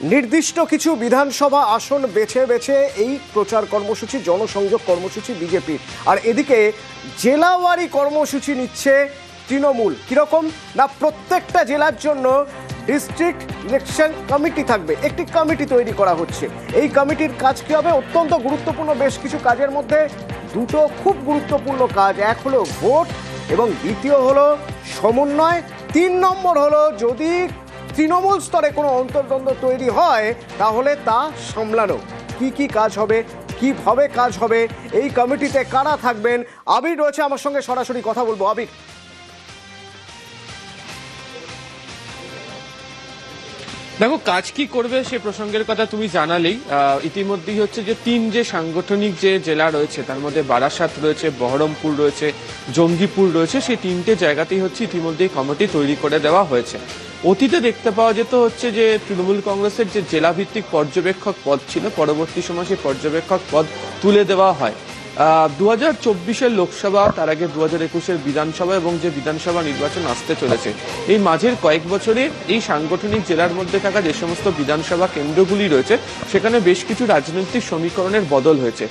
নির্দিষ্ট কিছু বিধানসভা আসন বেছে বেছে এই প্রচার কর্মসূচি, জনসংযোগ কর্মসূচি বিজেপির। আর এদিকে জেলাওয়ারি কর্মসূচি নিচ্ছে তৃণমূল। কিরকম না, প্রত্যেকটা জেলার জন্য ডিস্ট্রিক্ট ইলেকশন কমিটি থাকবে, একটি কমিটি তৈরি করা হচ্ছে। এই কমিটির কাজ কি হবে? অত্যন্ত গুরুত্বপূর্ণ বেশ কিছু কাজের মধ্যে দুটো খুব গুরুত্বপূর্ণ কাজ। এক হলো ভোট এবং দ্বিতীয় হলো সমন্বয়। 3 নম্বর হলো যদি তৃণমূল স্তরে কোনো অন্তর্দ্বন্দ্ব তৈরি হয় তাহলে তা সামলানো। কি কি কাজ হবে, কিভাবে কাজ হবে, এই কমিটিতে কারা থাকবেন? আবির রয়েছে আমার সঙ্গে, সরাসরি কথা বলবো। আবির, দেখো, কাজ কি করবে সে প্রসঙ্গের কথা তুমি জানালেই। ইতিমধ্যেই হচ্ছে যে 3 যে সাংগঠনিক যে জেলা রয়েছে তার মধ্যে বারাসাত রয়েছে, বহরমপুর রয়েছে, জঙ্গিপুর রয়েছে, সেই 3টে জায়গাতেই হচ্ছে ইতিমধ্যেই কমিটি তৈরি করে দেওয়া হয়েছে। অতীতে দেখতে পাওয়া যেত হচ্ছে যে তৃণমূল কংগ্রেসের যে জেলাভিত্তিক পর্যবেক্ষক পদ ছিল, পরবর্তী সময় সেই পর্যবেক্ষক পদ তুলে দেওয়া হয়। 2024-এর লোকসভা, তার আগে 2021-এর বিধানসভা এবং যে বিধানসভা নির্বাচন আসতে চলেছে, এই মাঝের কয়েক বছরে এই সাংগঠনিক জেলার মধ্যে থাকা যে সমস্ত বিধানসভা কেন্দ্রগুলি রয়েছে সেখানে বেশ কিছু রাজনৈতিক সমীকরণের বদল হয়েছে।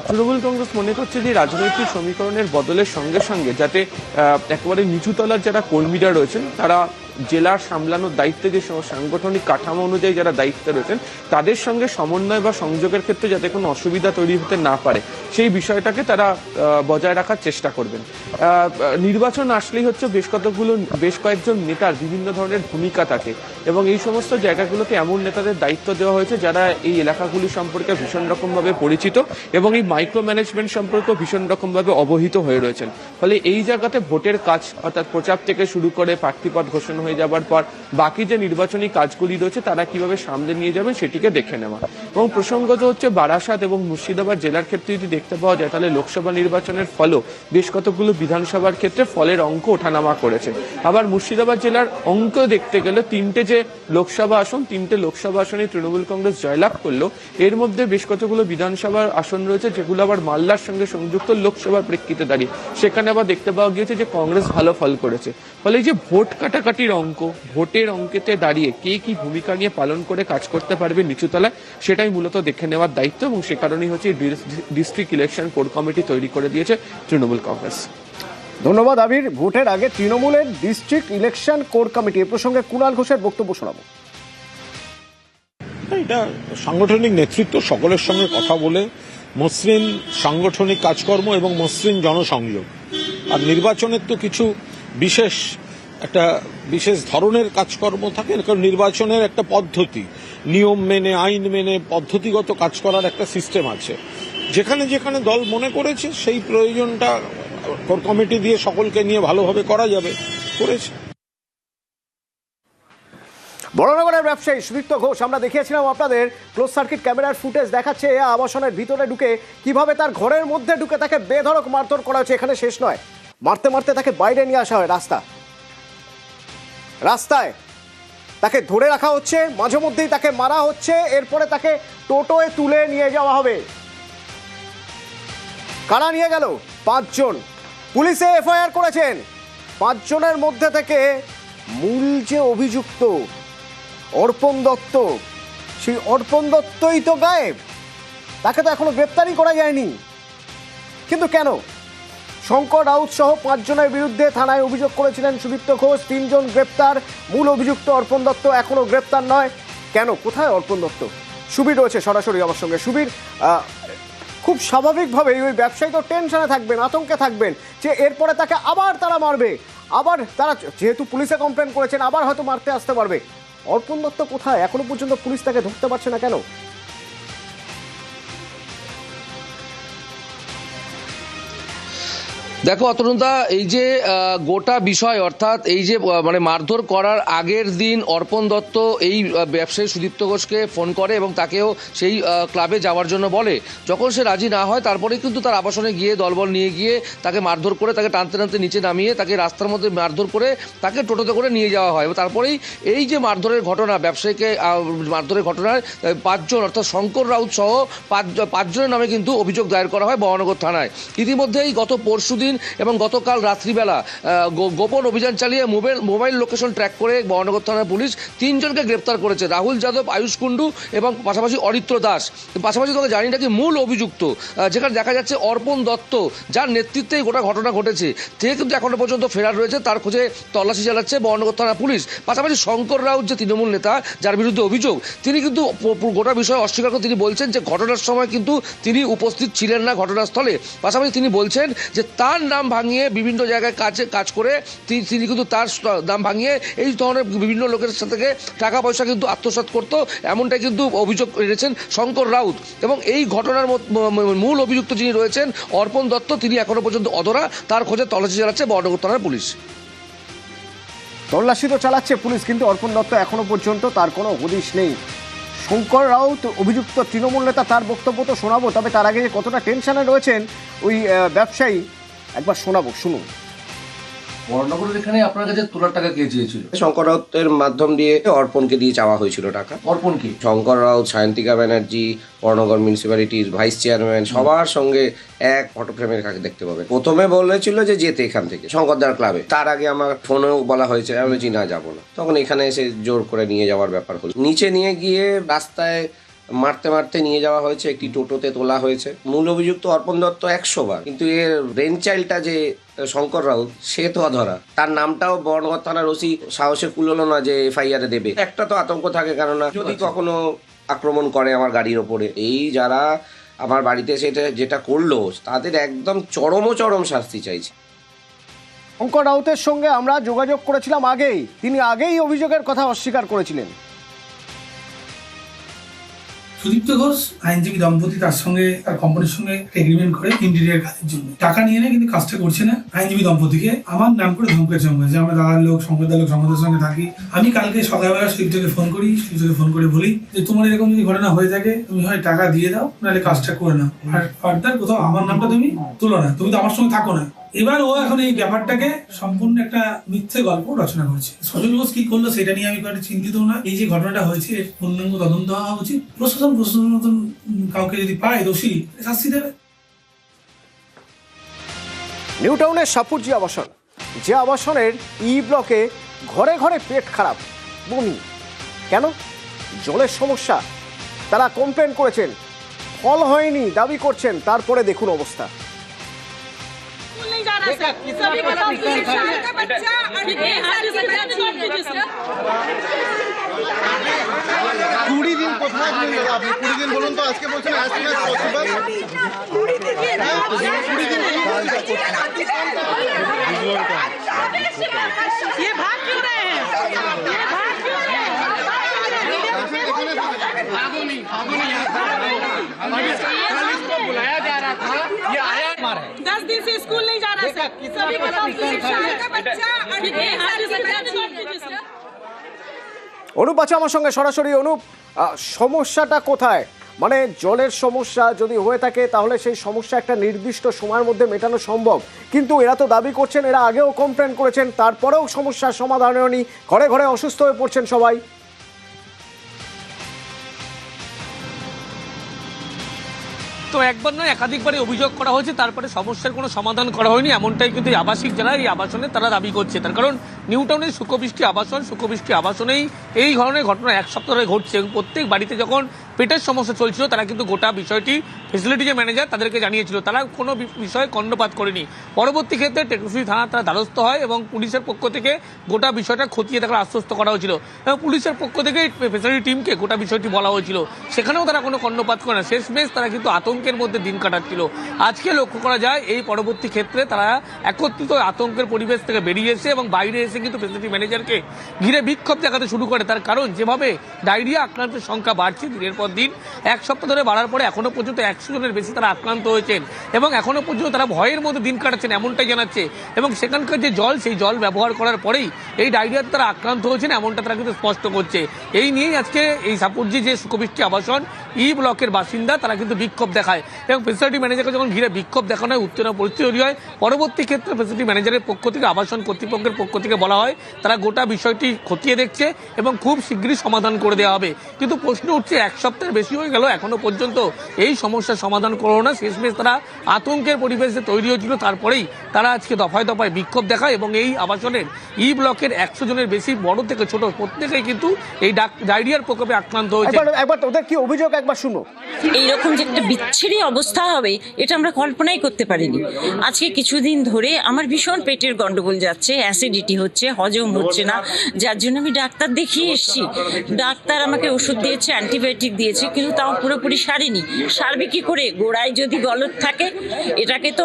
তৃণমূল কংগ্রেস মনে করছে যে রাজনৈতিক সমীকরণের বদলের সঙ্গে সঙ্গে যাতে একেবারে নিচুতলার যারা কর্মীরা রয়েছেন তারা জেলার সামলানোর দায়িত্বে, যে সাংগঠনিক কাঠামো অনুযায়ী যারা দায়িত্বে রয়েছেন তাদের সঙ্গে সমন্বয় বা সংযোগের ক্ষেত্রে যাতে কোনো অসুবিধা তৈরি হতে না পারে সেই বিষয়টাকে তারা বজায় রাখার চেষ্টা করবেন। নির্বাচন আসলেই হচ্ছে বেশ কয়েকজন নেতার বিভিন্ন ধরনের ভূমিকা থাকে এবং এই সমস্ত জায়গাগুলোতে এমন নেতাদের দায়িত্ব দেওয়া হয়েছে যারা এই এলাকাগুলি সম্পর্কে ভীষণ রকমভাবে পরিচিত এবং এই মাইক্রো ম্যানেজমেন্ট সম্পর্কে ভীষণ রকমভাবে অবহিত হয়ে রয়েছেন। ফলে এই জায়গাতে ভোটের কাজ, অর্থাৎ প্রচার থেকে শুরু করে প্রার্থীপদ ঘোষণা হয়ে যাবার পর বাকি যে নির্বাচনী কাজগুলি রয়েছে তারা কিভাবে সামনে নিয়ে যাবেন সেটিকে দেখে নেওয়া। এবং প্রসঙ্গত হচ্ছে বারাসাত এবং মুর্শিদাবাদ জেলার ক্ষেত্রে যদি দেখতে পাওয়া যায় তাহলে লোকসভা নির্বাচনের ফলও বেশ কতগুলো বিধানসভার ক্ষেত্রে ফলের অঙ্ক ওঠানামা করেছে। আবার মুর্শিদাবাদ জেলার অঙ্ক দেখতে গেলে 3টে যে লোকসভা আসন, 3টে লোকসভা আসনে তৃণমূল কংগ্রেস জয়লাভ করলো, এর মধ্যে বেশ কতগুলো বিধানসভার আসন রয়েছে যেগুলো আবার মালদার সঙ্গে সংযুক্ত লোকসভার প্রেক্ষিতে দাঁড়িয়ে সেখানে আবার দেখতে পাওয়া গিয়েছে যে কংগ্রেস ভালো ফল করেছে। ফলে এই যে ভোট কাটাকাটির অঙ্ক, ভোটের অঙ্কেতে দাঁড়িয়ে কে কি ভূমিকা নিয়ে পালন করে কাজ করতে পারবে নিচুতলায়, সেটাই মূলত দেখে নেওয়ার দায়িত্ব এবং সে কারণেই হচ্ছে ডিস্ট্রিক্ট ইলেকশন কোর কমিটি তৈরি করে দিয়েছে তৃণমূল কংগ্রেস। ধন্যবাদ আবির। ভোটের আগে তৃণমূলের ডিস্ট্রিক্ট ইলেকশন কোর কমিটি, এ প্রসঙ্গে কুণাল ঘোষের বক্তব্য শোনাবো। এটা সাংগঠনিক নেতৃত্ব সকলের সঙ্গে কথা বলে মসৃণ সাংগঠনিক কাজকর্ম এবং মসৃণ জনসংযোগ। আর নির্বাচনের তো কিছু বিশেষ ধরনের কাজকর্ম থাকে, কারণ নির্বাচনের একটা পদ্ধতি, নিয়ম মেনে, আইন মেনে পদ্ধতিগত কাজ করার একটা সিস্টেম আছে। যেখানে যেখানে দল মনে করেছে সেই প্রয়োজনটা কোর কমিটি দিয়ে সকলকে নিয়ে ভালোভাবে করা যাবে, করেছে। বড়নগরের ব্যবসায়ী সুদীপ্ত ঘোষ, আমরা দেখিয়েছিলাম আপনাদের ক্লোজ সার্কিট ক্যামেরার ফুটেজ দেখাচ্ছে আবাসনের ভিতরে ঢুকে কিভাবে তার ঘরের মধ্যে ঢুকে তাকে বেধড়ক মারধর করা হয়েছে। এখানে শেষ নয়, মারতে মারতে তাকে বাইরে নিয়ে আসা হয়, রাস্তায় তাকে ধরে রাখা হচ্ছে, মাঝে মধ্যেই তাকে মারা হচ্ছে, এরপরে তাকে টোটোয় তুলে নিয়ে যাওয়া হবে। কারা নিয়ে গেল? 5 জন। পুলিশে এফআইআর করেছেন। 5 জনের মধ্যে থেকে মূল যে অভিযুক্ত অর্পণ দত্ত, সেই অর্পণ দত্তই তো গায়েব, তাকে তো এখনো গ্রেপ্তারই করা যায়নি। কিন্তু কেন? শঙ্কর রাউত সহ 5 জনের বিরুদ্ধে থানায় অভিযোগ করেছিলেন সুদীপ্ত ঘোষ, 3 জন গ্রেপ্তার, মূল অভিযুক্ত অর্পণ দত্ত এখনো গ্রেপ্তার নয়। কেন? কোথায় অর্পণ দত্ত? সুবীর রয়েছে সরাসরি আমার সঙ্গে। সুবীর, খুব স্বাভাবিকভাবেই ওই ব্যবসায়ী তো টেনশনে থাকবেন, আতঙ্কে থাকবেন যে এরপরে তাকে আবার তারা মারবে, আবার তারা যেহেতু পুলিশে কমপ্লেন করেছেন আবার হয়তো মারতে আসতে পারবে। অর্পণ দত্ত কোথায়? এখনো পর্যন্ত পুলিশ তাকে ধরতে পারছে না কেন? দেখো অতনুদা, এই যে গোটা বিষয়, অর্থাৎ এই যে মানে মারধর করার আগের দিন অর্পণ দত্ত এই ব্যবসায়ী সুদীপ্ত ঘোষকে ফোন করে এবং তাকেও সেই ক্লাবে যাওয়ার জন্য বলে। যখন সে রাজি না হয় তারপরেই কিন্তু তার আবাসনে গিয়ে দলবল নিয়ে গিয়ে তাকে মারধর করে, তাকে টানতে টানতে নিচে নামিয়ে তাকে রাস্তার মধ্যে মারধর করে তাকে টোটোতে করে নিয়ে যাওয়া হয়। এবং তারপরেই এই যে মারধরের ঘটনা, ব্যবসায়ীকে মারধরের ঘটনায় 5 জন অর্থাৎ শঙ্কর রাউত সহ 5 জনের নামে কিন্তু অভিযোগ দায়ের করা হয় বহনগর থানায়। ইতিমধ্যেই গত পরশুদিন দিন এবং গতকাল রাত্রিবেলা গোপন অভিযান চালিয়ে মোবাইল লোকেশন ট্র্যাক করে মহানগর থানার পুলিশ 3 জনকে গ্রেপ্তার করেছে, রাহুল যাদব, আয়ুষ কুন্ডু এবং পাশাপাশি অরিত্র দাস। পাশাপাশি তোকে জানি নাকি মূল অভিযুক্ত যেখানে দেখা যাচ্ছে অর্পণ দত্ত, যার নেতৃত্বেই গোটা ঘটনা ঘটেছে, সে কিন্তু এখনো পর্যন্ত ফেরার রয়েছে, তার খোঁজে তল্লাশি চালাচ্ছে মহানগর থানা পুলিশ। পাশাপাশি শঙ্কর রাউত যে তৃণমূল নেতা যার বিরুদ্ধে অভিযোগ, তিনি কিন্তু গোটা বিষয় অস্বীকার করে তিনি বলছেন যে ঘটনার সময় কিন্তু তিনি উপস্থিত ছিলেন না ঘটনাস্থলে। পাশাপাশি তিনি বলছেন যে তার নাম ভাঙিয়ে বিভিন্ন জায়গায় কাজ করে তিনি কিন্তু তার নাম ভাঙিয়ে এই ধরনের বিভিন্ন লোকের থেকে টাকা পয়সা কিন্তু আত্মসাৎ করতো, এমনটাই কিন্তু অভিযোগ এনেছেন শঙ্কর রাউত। এবং এই ঘটনার মূল অভিযুক্ত যিনি রয়েছেন অর্পণ দত্ত, তিনি এখনো পর্যন্ত অধরা, তার খোঁজে তল্লাশি চালাচ্ছে মহানগর থানার পুলিশ। তল্লাশি তো চালাচ্ছে পুলিশ, কিন্তু অর্পণ দত্ত এখনো পর্যন্ত তার কোনো হদিশ নেই। শঙ্কর রাউত অভিযুক্ত তৃণমূল নেতা, তার বক্তব্য তো শোনাবো, তবে তার আগে কতটা টেনশনে রয়েছেন ওই ব্যবসায়ী একবার শোনাবো, শুনুন। বর্ণনগরের এখানে আপনার কাছে তোলার টাকা কে চেয়েছিল? শঙ্কর রাউতের মাধ্যম দিয়ে অর্পণকে দিয়ে চাওয়া হয়েছিল টাকা। অর্পণ কি? শঙ্কর রাউত, সায়ন্তিকা ব্যানার্জি, বর্ণনগর মিউনিসিপ্যালিটির ভাইস চেয়ারম্যান, সবার সঙ্গে এক ফটো ফ্রেমের কাছে দেখতে পাবে। প্রথমে বলেছিল যে যেতে এখান থেকে শঙ্করদার ক্লাবে, তার আগে আমার ফোনেও বলা হয়েছে, আমি বলেছি না যাবো না। তখন এখানে এসে জোর করে নিয়ে যাওয়ার ব্যাপার হলো, নিচে নিয়ে গিয়ে রাস্তায় মারতে মারতে নিয়ে যাওয়া হয়েছে, একটি টোটোতে তোলা হয়েছে। মূল অভিযুক্ত অর্পণ দত্ত 100 বার, কিন্তু এর ব্রেন চাইল্ডটা যে শঙ্কর রাউত, সে তো অধরা। তার নামটাও বর্ণনগর থানার ওসি সাহসে কুলোলো না যে এফআইআরে দেবে। একটা তো আতঙ্ক থাকে, কেননা যদি কখনো আক্রমণ করে আমার গাড়ির ওপরে, এই যারা আমার বাড়িতে সেটা যেটা করলো তাদের একদম চরম শাস্তি চাইছে। শঙ্কর রাউতের সঙ্গে আমরা যোগাযোগ করেছিলাম আগেই, তিনি আগেই অভিযোগের কথা অস্বীকার করেছিলেন। সুদীপ্ত ঘোষ আইনজীবী দম্পতি তার সঙ্গে তার কোম্পানির সঙ্গে এগ্রিমেন্ট করে ইন্টেরিয়ার কাজের জন্য টাকা নিয়ে নেয়, কিন্তু কাজটা করছে না। আইনজীবী দম্পতিকে আমার নাম করে ধমকে চমকে যে আমরা দাদার লোক, সম্প্রদায়ের লোক, সমাজের সঙ্গে থাকি। আমি কালকে সকালবেলা সুদীপ্তকে ফোন করি, সুদীপ্তকে ফোন করে বলি যে তোমার এরকম যদি ঘটনা হয়ে থাকে তুমি হয় টাকা দিয়ে দাও, নাহলে কাজটা করে নাও, আর ফার্দার কোথাও আমার নামটা তুমি তুলো না, তুমি তো আমার সঙ্গে থাকো না। এবার ও এখন এই ব্যাপারটাকে সম্পূর্ণ একটা মিথ্যে গল্প রচনা করছে। সজল ঘোষ কি করলো সেটা নিয়ে আমি কোনো চিন্তিত না। এই যে ঘটনাটা হয়েছে এর পূর্ণাঙ্গ তদন্ত হওয়া উচিত। প্রশাসন মতন কাউকে যদি পায় দোষী, শাস্তি দেবে। নিউ টাউনের সাপুরজি আবাসন, যে আবাসনের ব্লকে ঘরে ঘরে পেট খারাপ, বমি, কেন? জলের সমস্যা। তারা কমপ্লেন করেছেন, ফল হয়নি দাবি করছেন, তারপরে দেখুন অবস্থা। सभी को 3 साल का बच्चा और 1 साल की बच्ची। 20 दिन কোথায় আপনি 20 দিন বলুন তো, আজকে বলছেন as soon as possible। 20 दिन ये भाग क्यों रहे हैं? ये भाग क्यों रहे हैं? बुलाया जा रहा था, ये आया 10 दिन से स्कूल नहीं जा रहा सर। सभी को 3 साल का बच्चा और 1 साल की बच्ची। অনুপ আছে আমার সঙ্গে সরাসরি। অনুপ, সমস্যাটা কোথায়? মানে জলের সমস্যা যদি হয়ে থাকে তাহলে সেই সমস্যা একটা নির্দিষ্ট সময়ের মধ্যে মেটানো সম্ভব, কিন্তু এরা তো দাবি করছেন এরা আগেও কমপ্লেন করেছেন, তারপরেও সমস্যার সমাধান হয়নি, ঘরে ঘরে অসুস্থ হয়ে পড়ছেন সবাই। তো একবার নয় একাধিকবারই অভিযোগ করা হয়েছে, তারপরে সমস্যার কোনো সমাধান করা হয়নি, এমনটাই কিন্তু আবাসিক যারা এই আবাসনে তারা দাবি করছে। তার কারণ নিউ টাউনের সুকবৃষ্টি আবাসনেই এই ধরনের ঘটনা 1 সপ্তাহ ধরে ঘটছে এবং প্রত্যেক বাড়িতে যখন পেটের সমস্যা চলছিল তারা কিন্তু গোটা বিষয়টি ফেসিলিটি যে ম্যানেজার তাদেরকে জানিয়েছিল, তারা কোনো বিষয়ে কর্ণপাত করেনি। পরবর্তী ক্ষেত্রে টেকনোসি থানা তারা দ্বারস্থ হয় এবং পুলিশের পক্ষ থেকে গোটা বিষয়টা খতিয়ে দেখার আশ্বস্ত করা হয়েছিল এবং পুলিশের পক্ষ থেকে ফেসিলিটি টিমকে গোটা বিষয়টি বলা হয়েছিল, সেখানেও তারা কোনো কর্ণপাত করে না। শেষমেশ তারা কিন্তু আতঙ্কের মধ্যে দিন কাটাচ্ছিল। আজকে লক্ষ্য করা যায় এই পরবর্তী ক্ষেত্রে তারা একত্রিত আতঙ্কের পরিবেশ থেকে বেরিয়ে এসে এবং বাইরে এসে কিন্তু ফেসিলিটি ম্যানেজারকে ঘিরে বিক্ষোভ দেখাতে শুরু করে। তার কারণ যেভাবে ডায়রিয়া আক্রান্তের সংখ্যা বাড়ছে দিনের পর দিন, 1 সপ্তাহ ধরে বাড়ার পরে এখনো পর্যন্ত 100 জনের বেশি তারা আক্রান্ত হয়েছেন এবং এখনো পর্যন্ত তারা ভয়ের মধ্যে দিন কাটাচ্ছেন এমনটাই জানাচ্ছে। এবং সেখানকার যে জল, সেই জল ব্যবহার করার পরেই এই ডায়রিয়াতে তারা আক্রান্ত হয়েছেন এমনটা তারা কিন্তু স্পষ্ট করছে। এই নিয়েই আজকে এই সাপুরজি যে সুকবৃষ্টি আবাসন ই ব্লকের বাসিন্দা তারা কিন্তু বিক্ষোভ দেখায় এবং ফেসিলিটি ম্যানেজারকে যখন ঘিরে বিক্ষোভ দেখানো হয় উত্তেজনা পরিস্থিতি তৈরি হয়। পরবর্তী ক্ষেত্রে ফেসিলিটি ম্যানেজারের পক্ষ থেকে আবাসন কর্তৃপক্ষের পক্ষ থেকে বলা হয় তারা গোটা বিষয়টি খতিয়ে দেখছে এবং খুব শীঘ্রই সমাধান করে দেওয়া হবে। কিন্তু প্রশ্ন উঠছে, এক সপ্তাহের বেশি হয়ে গেল এখনো পর্যন্ত এই সমস্যার সমাধান করলো না। শেষমেশ তারা আতঙ্কের পরিবেশে তৈরি হয়েছিল, তারপরেই তারা আজকে দফায় দফায় বিক্ষোভ দেখায় এবং এই আবাসনের ই ব্লকের 100 জনের বেশি বড় থেকে ছোট প্রত্যেকেই কিন্তু এই ডায়রিয়ার প্রকোপে আক্রান্ত হয়েছে। একবার ওদের কি অভিযোগ একবার শুনো। এইরকম যে একটা বিচ্ছিরি অবস্থা হবে এটা আমরা কল্পনাই করতে পারিনি। আজকে কিছুদিন ধরে আমার ভীষণ পেটের গন্ডগোল যাচ্ছে, অ্যাসিডিটি হচ্ছে, হজম হচ্ছে না, যার জন্য আমি ডাক্তার দেখিয়ে এসেছি। ডাক্তার আমাকে ওষুধ দিয়েছে, অ্যান্টিবায়োটিক দিয়েছে, কিন্তু তাও পুরোপুরি সারেনি। সারবে কি করে? গোড়ায় যদি গলদ থাকে এটাকে তো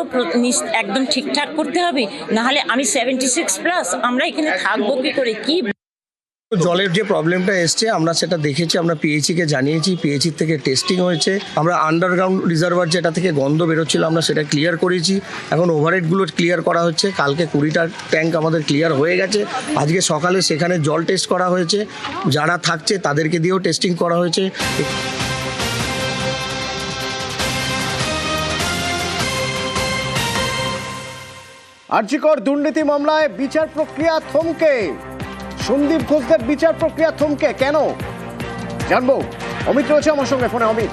একদম ঠিকঠাক করতে হবে, নাহলে আমি 76+, আমরা এখানে থাকবো কি করে? কি জলের যে প্রবলেমটা এসছে আমরা সেটা দেখেছি, আমরা পিএইচি-কে জানিয়েছি, পিএইচি থেকে টেস্টিং হয়েছে। আমরা আন্ডারগ্রাউন্ড রিজার্ভার যেটা থেকে গন্ধ বেরোচ্ছিল আমরা সেটা ক্লিয়ার করেছি। এখন ওভারহেডগুলো ক্লিয়ার করা হচ্ছে। কালকে 20টা ট্যাঙ্ক আমাদের ক্লিয়ার হয়ে গেছে। আজকে সকালে সেখানে জল টেস্ট করা হয়েছে, যারা থাকছে তাদেরকে দিয়েও টেস্টিং করা হয়েছে। আরজিকর দুর্নীতি মামলায় বিচার প্রক্রিয়া থমকে, সন্দীপ ঘোষদের বিচার প্রক্রিয়া থমকে কেন জানবো। অমিত রয়েছে আমার সঙ্গে ফোনে। অমিত,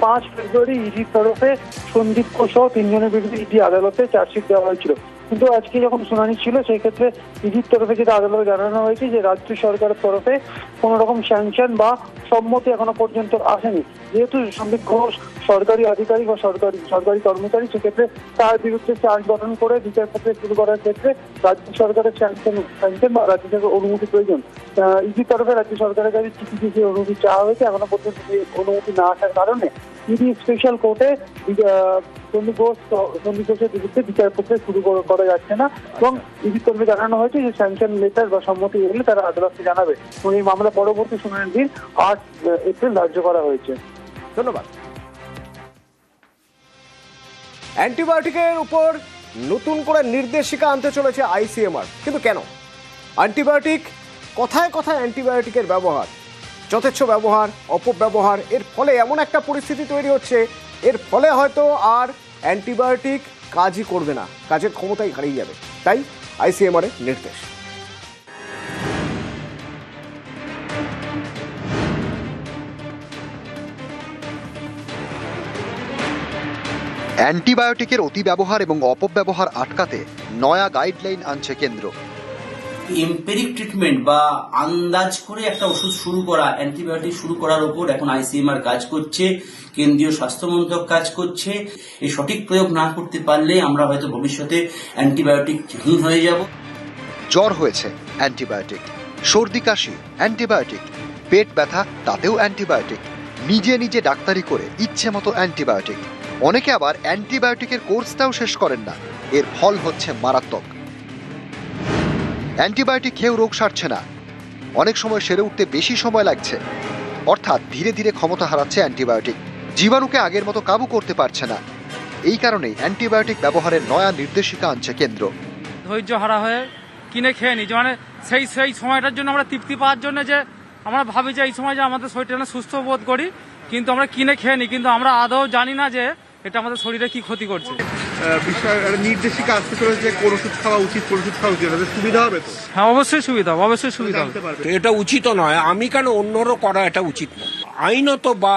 5 ফেব্রুয়ারি ইডির তরফে সন্দীপ ঘোষ সহ 3 জনের বিরুদ্ধে ইডি আদালতে চার্জশিট দেওয়া হয়েছিল, কিন্তু আজকে যখন শুনানি ছিল সেই ক্ষেত্রে ইডির তরফে যেটা আদালতে জানানো হয়েছে যে রাজ্য সরকারের তরফে কোনো রকম স্যাংশন বা সম্মতি এখনো পর্যন্ত আসেনি। যেহেতু সন্দীপ ঘোষ সরকারি আধিকারিক বা সরকারি কর্মচারী, সেক্ষেত্রে তার বিরুদ্ধে চার্জ গঠন করে বিচার প্রক্রিয়া শুরু করার ক্ষেত্রে রাজ্য সরকারের স্যাংশন বা রাজ্য সরকারের অনুমতি প্রয়োজন। ইডির তরফে রাজ্য সরকারের কাছে চিঠি দিয়ে অনুমতি চাওয়া হয়েছে, এখনো পর্যন্ত অনুমতি না আসার কারণে ইডি স্পেশাল কোর্টে সন্দীপ ঘোষের বিরুদ্ধে বিচার প্রক্রিয়া শুরু করা যাচ্ছে না এবং ইডির তরফে জানানো হয়েছে যে স্যাংশন লেটার বা সম্মতি এলে তারা আদালতকে জানাবে এবং এই মামলা পরবর্তী শুনানির দিন 8 এপ্রিল ধার্য করা হয়েছে। ধন্যবাদ। অ্যান্টিবায়োটিকের উপর নতুন করে নির্দেশিকা আনতে চলেছে আইসিএমআর, কিন্তু কেন? অ্যান্টিবায়োটিক, কথায় কথায় অ্যান্টিবায়োটিকের ব্যবহার, যথেচ্ছ ব্যবহার, অপব্যবহার, এর ফলে এমন একটা পরিস্থিতি তৈরি হচ্ছে, এর ফলে হয়তো আর অ্যান্টিবায়োটিক কাজই করবে না, কাজের ক্ষমতাই হারিয়ে যাবে। তাই আইসিএমআর এর নির্দেশ। অ্যান্টিবায়োটিকের অতিব্যবহার এবং অপব্যবহার আটকাতে নয়া গাইডলাইন আনছে কেন্দ্র। এম্পেরিক ট্রিটমেন্ট বা আন্দাজ করে একটা ওষুধ শুরু করা, অ্যান্টিবায়োটিক শুরু করার উপর এখন আইসিএমআর কাজ করছে, কেন্দ্রীয় স্বাস্থ্য মন্ত্রক কাজ করছে। এই সঠিক প্রয়োগ না করতে পারলে আমরা হয়তো ভবিষ্যতে অ্যান্টিবায়োটিকহীন হয়ে যাব। জ্বর হয়েছে, অ্যান্টিবায়োটিক। সর্দি কাশি, অ্যান্টিবায়োটিক। পেট ব্যথা, তাতেও অ্যান্টিবায়োটিক। নিজে নিজে ডাক্তারি করে ইচ্ছে মতো অ্যান্টিবায়োটিক। অনেকে আবার অ্যান্টিবায়োটিকের কোর্সটাও শেষ করেন না, এর ফল হচ্ছে মারাত্মক। অ্যান্টিবায়োটিক খেয়েও রোগ সারছে না, অনেক সময় সেরে উঠতে বেশি সময় লাগছে। অর্থাৎ ধীরে ধীরে ক্ষমতা হারাচ্ছে অ্যান্টিবায়োটিক, জীবাণুকে আগের মতো কাবু করতে পারছে না। এই কারণেই অ্যান্টিবায়োটিক ব্যবহারের নয়া নির্দেশিকা আনছে কেন্দ্র। ধৈর্য হারা হয়ে কিনে খেয়ে নি, মানে সেই সময়টার জন্য আমরা তৃপ্তি পাওয়ার জন্য যে আমরা ভাবি যে এই সময় যে আমাদের শরীরটা সুস্থ বোধ করি, কিন্তু আমরা কিনে খেয়ে নি, কিন্তু আমরা আদৌ জানি না যে এটা আমাদের শরীরে কি ক্ষতি করছে। নির্দেশিকা আসতে চলেছে কোন ওষুধ খাওয়া উচিত, কোন ওষুধ খাওয়া উচিত, সুবিধা হবে তো? হ্যাঁ, অবশ্যই সুবিধা হবে, অবশ্যই সুবিধা হবে। এটা উচিত নয়, আমি কেন অন্যরও করা এটা উচিত নয়। আইনত বা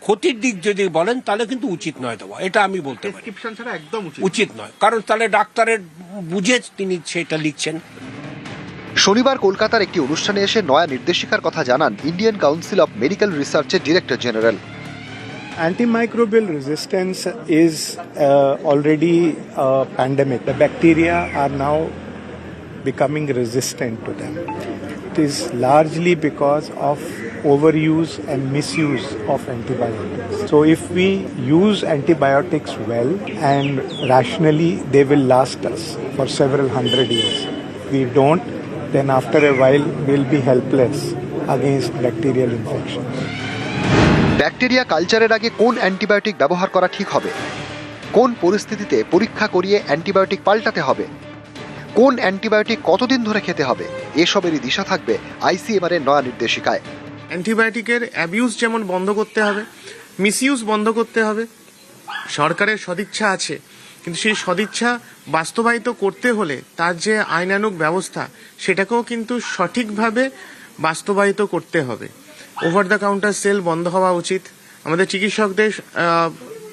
ক্ষতির দিক যদি বলেন তাহলে কিন্তু উচিত নয় দেওয়া, এটা আমি বলতে পারি। প্রেসক্রিপশন ছাড়া একদম উচিত নয়, কারণ তাহলে ডাক্তারের বুঝে তিনি সেটা লিখছেন। শনিবার কলকাতার একটি অনুষ্ঠানে এসে নয়া নির্দেশিকার কথা জানান ইন্ডিয়ান কাউন্সিল অফ মেডিকেল রিসার্চের director general. Antimicrobial resistance is already a pandemic. The bacteria are now becoming resistant to them. It is largely because of overuse and misuse of antibiotics. So if we use antibiotics well and rationally, they will last us for several hundred years. If we don't, then after a while we'll be helpless against bacterial infections. Bacteria কালচারের আগে কোন antibiotic ব্যবহার করা ঠিক হবে, কোন পরিস্থিতিতে পরীক্ষা করিয়ে অ্যান্টিবায়োটিক পাল্টাতে হবে, কোন অ্যান্টিবায়োটিক কতদিন ধরে খেতে হবে, এসবেরই দিশা থাকবে আইসিএমআর এর নয়া নির্দেশিকায়। অ্যান্টিবায়োটিকের অ্যাবিউজ যেমন বন্ধ করতে হবে, মিসইউজ বন্ধ করতে হবে। সরকারের সদিচ্ছা আছে, কিন্তু সেই সদিচ্ছা বাস্তবায়িত করতে হলে তার যে আইনানুগ ব্যবস্থা সেটাকেও কিন্তু সঠিকভাবে বাস্তবায়িত করতে হবে। ওভার দ্য কাউন্টার সেল বন্ধ হওয়া উচিত। আমাদের চিকিৎসকদের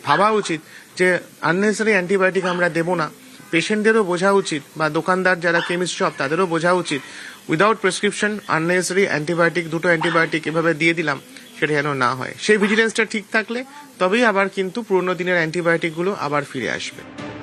ভাবা উচিত যে আননেসেসারি অ্যান্টিবায়োটিক আমরা দেবো না। পেশেন্টদেরও বোঝা উচিত, বা দোকানদার যারা কেমিস্ট শপ তাদেরও বোঝা উচিত, উইদাউট প্রেসক্রিপশন আননেসেসারি অ্যান্টিবায়োটিক, 2টো অ্যান্টিবায়োটিক এভাবে দিয়ে দিলাম, সেটা যেন না হয়। সেই ভিজিলেন্সটা ঠিক থাকলে তবেই আবার কিন্তু পুরোনো দিনের অ্যান্টিবায়োটিকগুলো আবার ফিরে আসবে।